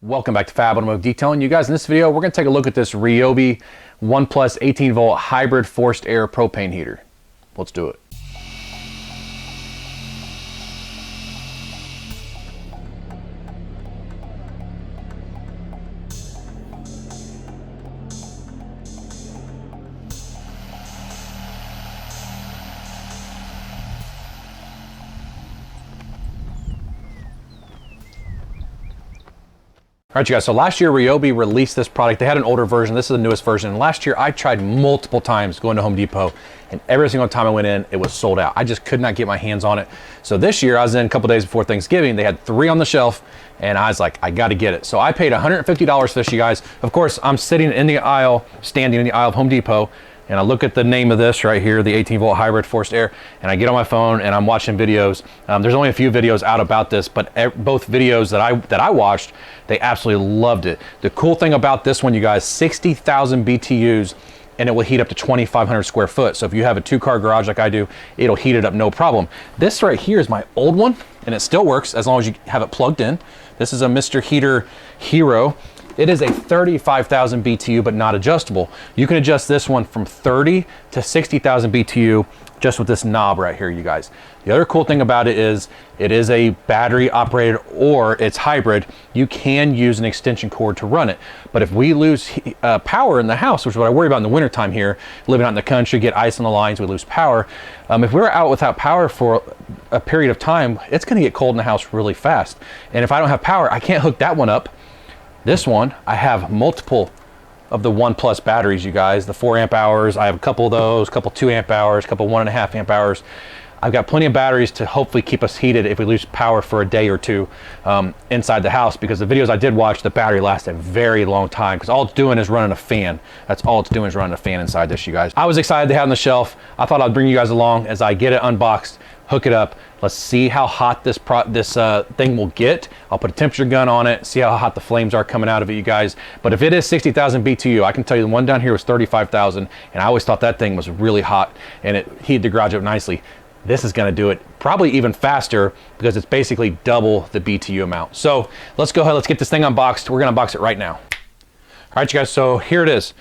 Welcome back to Fab Automotive Detailing. You guys, in this video, we're going to take a look at this Ryobi 18V hybrid forced air propane heater. Let's do it. All right, you guys, so last year Ryobi released this product. They had an older version. This is the newest version. And last year I tried multiple times going to Home Depot, and every single time I went in, it was sold out. I just could not get my hands on it. So this year I was in a couple days before Thanksgiving. They had 3 on the shelf, and I was like, I got to get it. So I paid $150 for this, you guys. Of course, I'm sitting in the aisle, standing in the aisle of Home Depot, and I look at the name of this right here, the 18V hybrid forced air, and I get on my phone and I'm watching videos. There's only a few videos out about this, but both videos that I watched, they absolutely loved it. The cool thing about this one, you guys, 60,000 BTUs, and it will heat up to 2,500 square foot. So if you have a 2-car garage like I do, it'll heat it up no problem. This right here is my old one, and it still works as long as you have it plugged in. This is a Mr. Heater Hero. It is a 35,000 BTU, but not adjustable. You can adjust this one from 30 to 60,000 BTU just with this knob right here, you guys. The other cool thing about it is a battery operated or it's hybrid. You can use an extension cord to run it. But if we lose power in the house, which is what I worry about in the wintertime here, living out in the country, get ice on the lines, we lose power. If we're out without power for a period of time, it's gonna get cold in the house really fast. And if I don't have power, I can't hook that one up. This one, I have multiple of the 1+ batteries, you guys, the 4 amp hours. I have a couple of those, a couple 2 amp hours, a couple 1.5 amp hours. I've got plenty of batteries to hopefully keep us heated if we lose power for a day or two inside the house, because the videos I did watch, the battery lasted a very long time because all it's doing is running a fan. That's all it's doing is running a fan inside this, you guys. I was excited to have on the shelf. I thought I'd bring you guys along as I get it unboxed, hook it up. Let's see how hot this thing will get. I'll put a temperature gun on it, see how hot the flames are coming out of it, you guys. But if it is 60,000 BTU, I can tell you the one down here was 35,000, and I always thought that thing was really hot, and it heated the garage up nicely. This is gonna do it probably even faster because it's basically double the BTU amount. So let's go ahead, let's get this thing unboxed. We're gonna unbox it right now. All right, you guys, so here it is.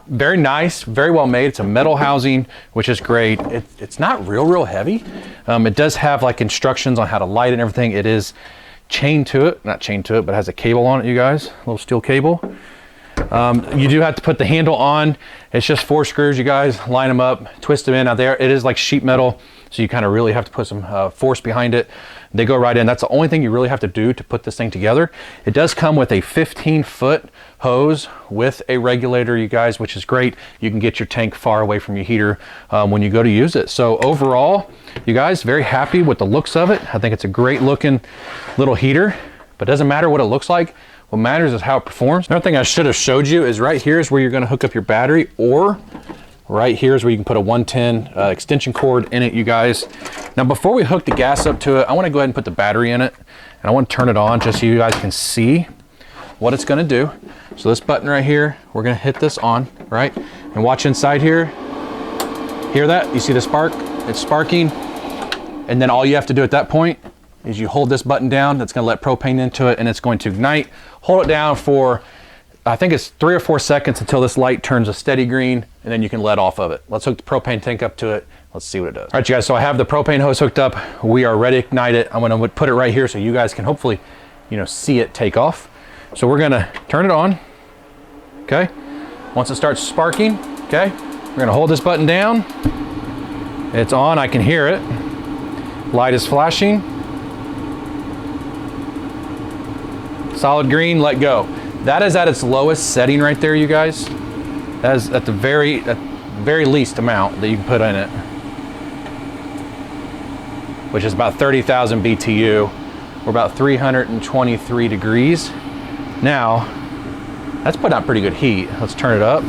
Very nice, very well made. It's a metal housing, which is great. It's not real heavy. It does have like instructions on how to light it and everything. It is chained to it, not chained to it, but has a cable on it, you guys, a little steel cable. You do have to put the handle on. It's just 4 screws, you guys. Line them up, twist them in. Now there, it is like sheet metal, so you kind of really have to put some force behind it. They go right in. That's the only thing you really have to do to put this thing together. It does come with a 15-foot hose with a regulator, you guys, which is great. You can get your tank far away from your heater when you go to use it. So overall, you guys, very happy with the looks of it. I think it's a great looking little heater, but it doesn't matter what it looks like. What matters is how it performs. Another thing I should have showed you is right here is where you're gonna hook up your battery, or right here is where you can put a 110 extension cord in it, you guys. Now, before we hook the gas up to it, I wanna go ahead and put the battery in it, and I wanna turn it on just so you guys can see what it's gonna do. So this button right here, we're gonna hit this on, right? And watch inside here. Hear that? You see the spark? It's sparking. And then all you have to do at that point is you hold this button down. That's gonna let propane into it, and it's going to ignite. Hold it down for, I think it's 3 or 4 seconds until this light turns a steady green, and then you can let off of it. Let's hook the propane tank up to it. Let's see what it does. All right, you guys, so I have the propane hose hooked up. We are ready to ignite it. I'm gonna put it right here so you guys can hopefully, see it take off. So we're gonna turn it on, okay? Once it starts sparking, okay? We're gonna hold this button down. It's on, I can hear it. Light is flashing. Solid green, let go. That is at its lowest setting right there, you guys. That is at the very least amount that you can put in it, which is about 30,000 BTU. We're about 323 degrees. Now, that's putting out pretty good heat. Let's turn it up.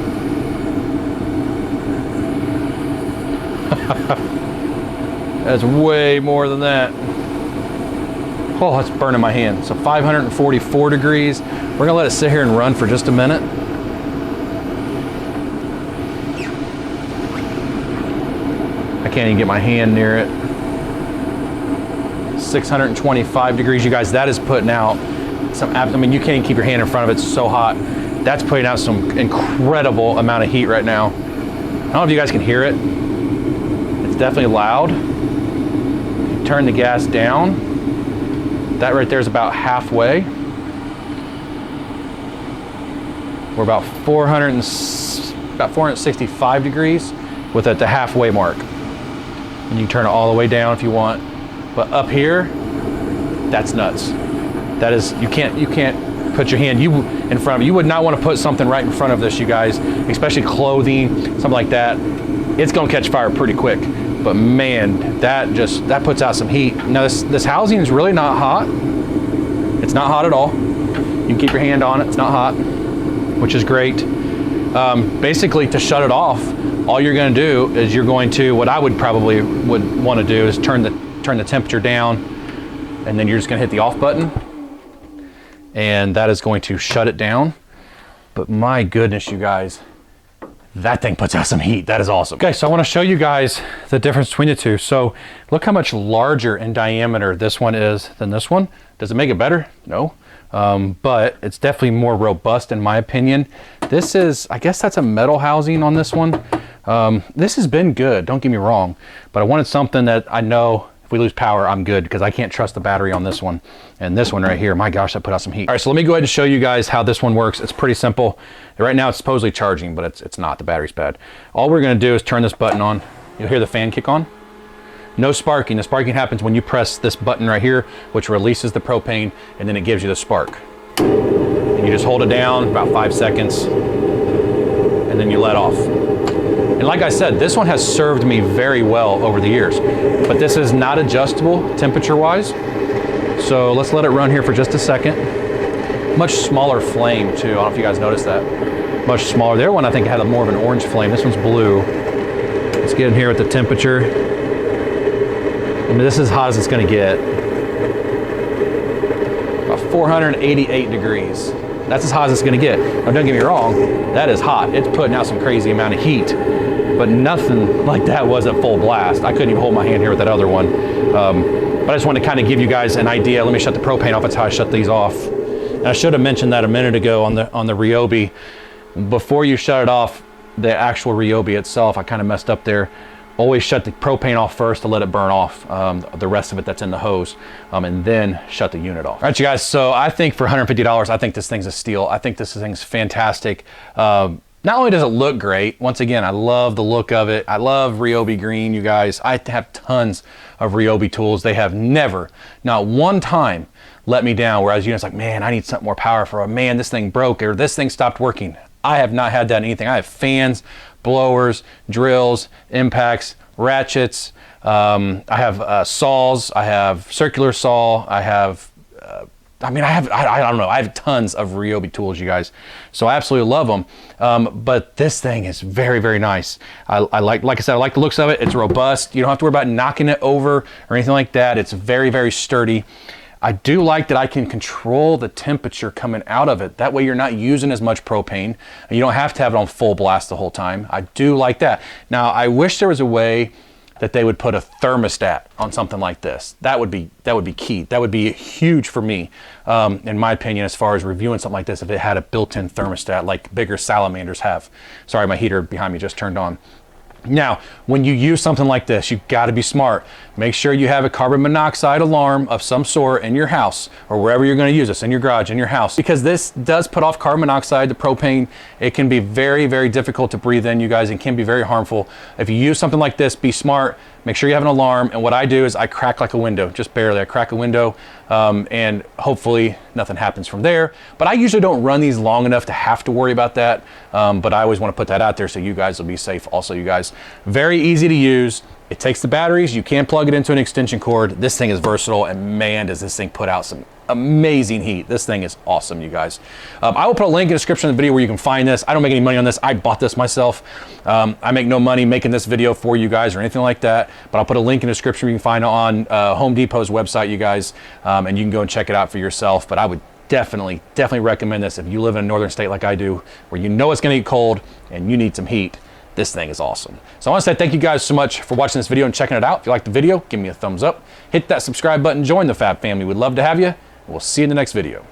That's way more than that. Oh, it's burning my hand. So 544 degrees. We're gonna let it sit here and run for just a minute. I can't even get my hand near it. 625 degrees, you guys. That is putting out I mean, you can't even keep your hand in front of it, it's so hot. That's putting out some incredible amount of heat right now. I don't know if you guys can hear it. It's definitely loud. Turn the gas down. That right there is about halfway. We're about 465 degrees with at the halfway mark. And you can turn it all the way down if you want. But up here, that's nuts. That is, you can't put your hand in front of it. You would not want to put something right in front of this, you guys, especially clothing, something like that. It's gonna catch fire pretty quick. But man, that puts out some heat. Now this housing is really not hot. It's not hot at all. You can keep your hand on it, it's not hot, which is great. Basically, to shut it off, all you're gonna do is you're going to, what I would want to do is turn the temperature down, and then you're just gonna hit the off button, and that is going to shut it down. But my goodness, you guys, that thing puts out some heat. That is awesome. Okay, so I want to show you guys the difference between the two. So look how much larger in diameter this one is than this one. Does it make it better? No. But it's definitely more robust in my opinion. This is, I guess that's a metal housing on this one. This has been good, don't get me wrong, but I wanted something that I know if we lose power, I'm good, because I can't trust the battery on this one. And this one right here, my gosh, that put out some heat. All right, so let me go ahead and show you guys how this one works. It's pretty simple. Right now it's supposedly charging, but it's not, the battery's bad. All we're gonna do is turn this button on. You'll hear the fan kick on. No sparking. The sparking happens when you press this button right here, which releases the propane, and then it gives you the spark. And you just hold it down about 5 seconds, and then you let off. And like I said, this one has served me very well over the years, but this is not adjustable temperature-wise. So let's let it run here for just a second. Much smaller flame too. I don't know if you guys noticed that. Much smaller. The other one I think had more of an orange flame. This one's blue. Let's get in here with the temperature. I mean, this is as hot as it's gonna get. About 488 degrees. That's as hot as it's gonna get. Now don't get me wrong, that is hot. It's putting out some crazy amount of heat, but nothing like that was at full blast. I couldn't even hold my hand here with that other one. But I just want to kind of give you guys an idea. Let me shut the propane off. That's how I shut these off. And I should have mentioned that a minute ago on the Ryobi. Before you shut it off, the actual Ryobi itself, I kind of messed up there. Always shut the propane off first to let it burn off the rest of it that's in the hose, and then shut the unit off. All right, you guys, so I think for $150, I think this thing's a steal. I think this thing's fantastic. Not only does it look great, once again, I love the look of it. I love Ryobi green, you guys. I have tons of Ryobi tools. They have never, not one time, let me down where I was like, man, I need something more powerful, or man, this thing broke, or this thing stopped working. I have not had that in anything. I have fans, blowers, drills, impacts, ratchets. I have saws. I have circular saw. I have, I don't know. I have tons of Ryobi tools, you guys. So I absolutely love them. But this thing is very, very nice. like I said, I like the looks of it. It's robust. You don't have to worry about knocking it over or anything like that. It's very, very sturdy. I do like that I can control the temperature coming out of it. That way you're not using as much propane, and you don't have to have it on full blast the whole time. I do like that. Now, I wish there was a way that they would put a thermostat on something like this. That would be key. That would be huge for me, in my opinion, as far as reviewing something like this, if it had a built-in thermostat like bigger salamanders have. Sorry, my heater behind me just turned on. Now, when you use something like this, you've got to be smart. Make sure you have a carbon monoxide alarm of some sort in your house, or wherever you're going to use this, in your garage, in your house, because this does put off carbon monoxide, the propane. It can be very, very difficult to breathe in, you guys, and can be very harmful. If you use something like this, be smart. Make sure you have an alarm. And what I do is I crack like a window, just barely. I crack a window, and hopefully nothing happens from there. But I usually don't run these long enough to have to worry about that. But I always want to put that out there so you guys will be safe also, you guys. Very easy to use. It takes the batteries. You can plug it into an extension cord. This thing is versatile, and man, does this thing put out some amazing heat. This thing is awesome, you guys. I will put a link in the description of the video where you can find this. I don't make any money on this. I bought this myself. I make no money making this video for you guys or anything like that, but I'll put a link in the description where you can find it on Home Depot's website, you guys, and you can go and check it out for yourself. But I would definitely recommend this if you live in a northern state like I do, where you know it's gonna get cold and you need some heat. This thing is awesome. So I want to say thank you guys so much for watching this video and checking it out. If you liked the video, give me a thumbs up. Hit that subscribe button, join the Fab family. We'd love to have you. We'll see you in the next video.